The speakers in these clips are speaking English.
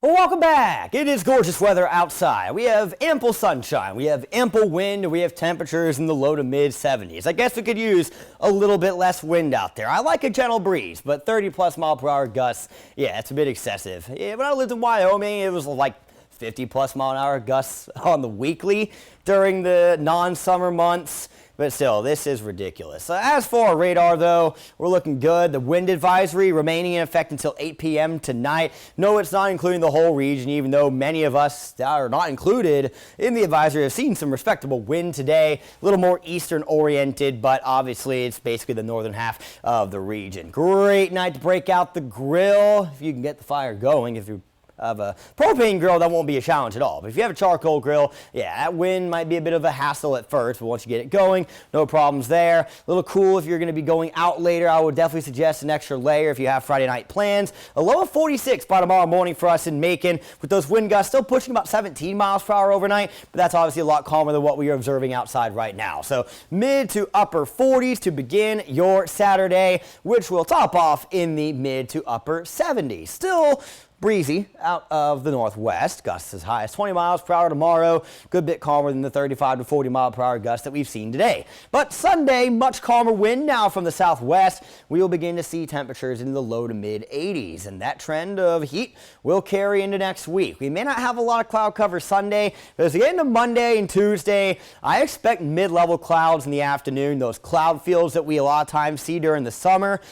Well, welcome back. It is gorgeous weather outside. We have ample sunshine, we have ample wind, we have temperatures in the low to mid 70s. I guess we could use a little bit less wind out there. I like a gentle breeze, but 30+ mile per hour gusts, yeah, it's a bit excessive. Yeah, when I lived in Wyoming, it was like 50+ mile an hour gusts on the weekly during the non-summer months. But still, this is ridiculous. As for our radar, though, we're looking good. The wind advisory remaining in effect until 8 p.m. tonight. No, it's not including the whole region, even though many of us that are not included in the advisory have seen some respectable wind today. A little more eastern oriented, but obviously it's basically the northern half of the region. Great night to break out the grill, if you can get the fire going. If you have a propane grill, that won't be a challenge at all. But if you have a charcoal grill, yeah, that wind might be a bit of a hassle at first, but once you get it going, no problems there. A little cool if you're going to be going out later. I would definitely suggest an extra layer if you have Friday night plans. A low of 46 by tomorrow morning for us in Macon, with those wind gusts still pushing about 17 miles per hour overnight, but that's obviously a lot calmer than what we are observing outside right now. So mid to upper 40s to begin your Saturday, which will top off in the mid to upper 70s. Still breezy out of the northwest, gusts as high as 20 miles per hour tomorrow. Good bit calmer than the 35 to 40 mile per hour gusts that we've seen today. But Sunday, much calmer wind now from the southwest. We will begin to see temperatures in the low to mid 80s, and that trend of heat will carry into next week. We may not have a lot of cloud cover Sunday, but as we get into Monday and Tuesday, I expect mid-level clouds in the afternoon, those cloud fields that we a lot of times see during the summer,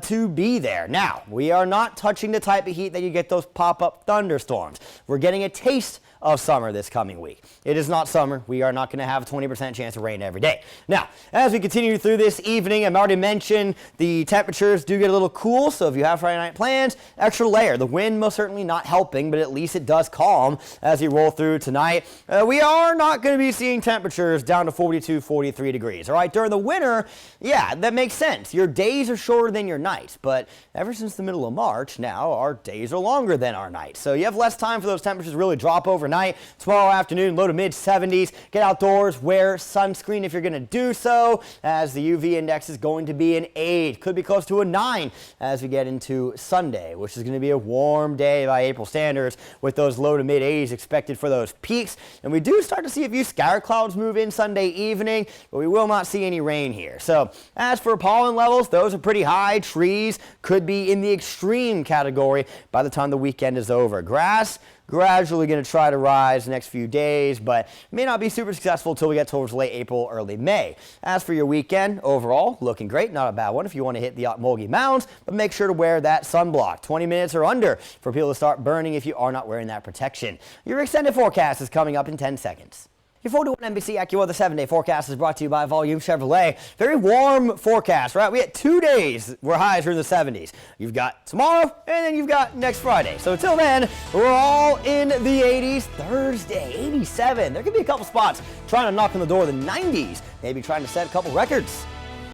to be there. Now, we are not touching the type of heat that you get those pop-up thunderstorms. We're getting a taste of summer this coming week. It is not summer. We are not going to have a 20% chance of rain every day. Now, as we continue through this evening, I've already mentioned the temperatures do get a little cool, so if you have Friday night plans, extra layer. The wind most certainly not helping, but at least it does calm as you roll through tonight. We are not going to be seeing temperatures down to 42, 43 degrees. All right, during the winter, yeah, that makes sense. Your days are shorter than your nights, but ever since the middle of March, now our days are longer than our nights. So you have less time for those temperatures to really drop overnight. Tomorrow afternoon, low to mid 70s. Get outdoors, wear sunscreen if you're going to do so, as the UV index is going to be an 8. Could be close to a 9 as we get into Sunday, which is going to be a warm day by April standards, with those low to mid 80s expected for those peaks. And we do start to see a few scatter clouds move in Sunday evening, but we will not see any rain here. So as for pollen levels, those are pretty high. Trees could be in the extreme category by the time the weekend is over. Grass gradually going to try to rise the next few days, but may not be super successful until we get towards late April, early May. As for your weekend, overall, looking great. Not a bad one if you want to hit the Okmulgee Mounds, but make sure to wear that sunblock. 20 minutes or under for people to start burning if you are not wearing that protection. Your extended forecast is coming up in 10 seconds. Your 41 NBC AccuWeather 7-day forecast is brought to you by Volume Chevrolet. Very warm forecast, right? We had 2 days where highs are in the 70s. You've got tomorrow, and then you've got next Friday. So until then, we're all in the 80s. Thursday, 87. There could be a couple spots trying to knock on the door of the 90s. Maybe trying to set a couple records.